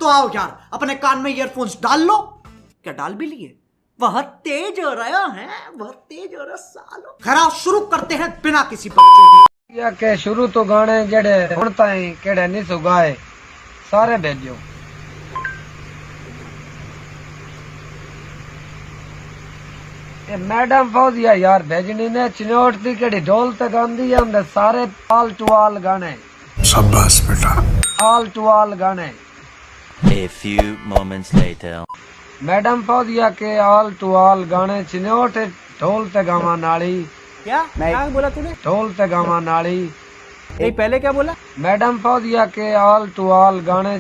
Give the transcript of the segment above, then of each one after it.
तो आओ यार, अपने कान में ईयरफोन्स डाल लो। क्या डाल भी लिए? बहुत तेज हो रहा है, बहुत तेज हो रहा सालो। खैर शुरू करते हैं बिना किसी बकचोदी या के शुरू तो गाने जड़े हुण ताईं केड़े नहीं सुगाए सारे भेजो। ये मैडम फौजिया यार भेजनी ने चिनोट दी केड़ी ढोल ते गांदी है सारे आल टू आल गाने। शाबाश बेटा। आल टू आल गाने। A few moments later. Madam Fauzia के आल टू आल गाने चिनोट ढोल ते गावा नाली। क्या बोला तूने? ढोल ते गावा नाली। नहीं पहले क्या बोला? मैडम फौजिया के आल टू आल गाने।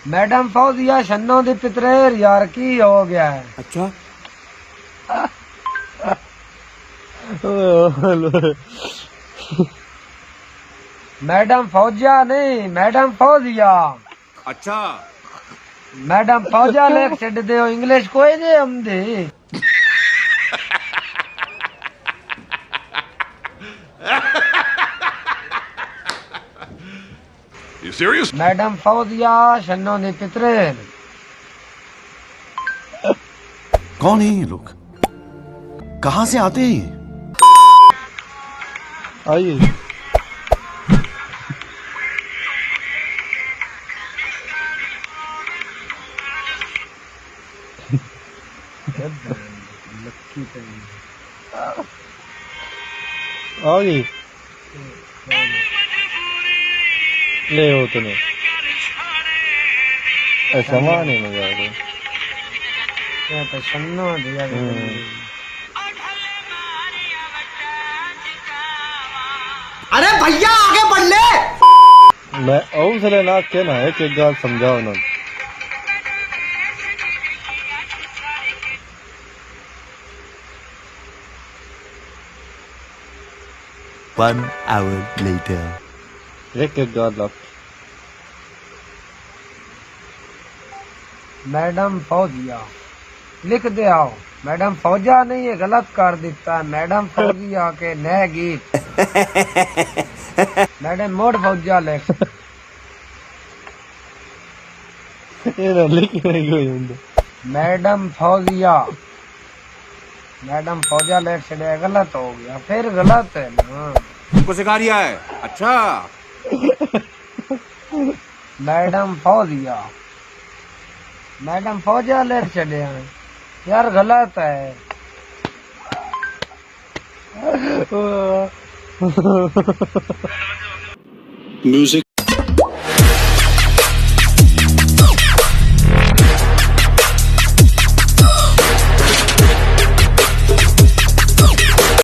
मैडम फौजिया शन्नो दी पितरेर यार की हो गया है? अच्छा मैडम फौजिया नहीं, मैडम फौजिया। अच्छा मैडम फौजिया लेख छड़ दे इंग्लिश कोई नहीं आंदी। You serious? मैडम फौजिया शन्नो दी पितरेर। कौन है ये लोग? कहाँ से आते हैं ये? आइए आ गई ले हो तूने ऐसा माने मजा आ गया। ये तो शन्नो दिया। अरे भैया आगे बढ़ ले। मैं औसले ना के ना एक एक गाल समझाओ ना। One hour later. एक एक गाल लग। मैडम फौजिया लिख दे आओ। मैडम फौजिया नहीं ये गलत कर देता है। मैडम फौजिया के नए गीत। मैडम मोड़ फौजिया लिख। ये ना लिख नहीं कोई उनसे। मैडम फौजिया। मैडम फौजिया लिख छड़े गलत हो गया। फिर गलत है ना। तुमको सिखा दिया है? अच्छा मैडम फौजिया। मैडम फौजिया लिख छड़े हैं यार गलत है। म्यूजिक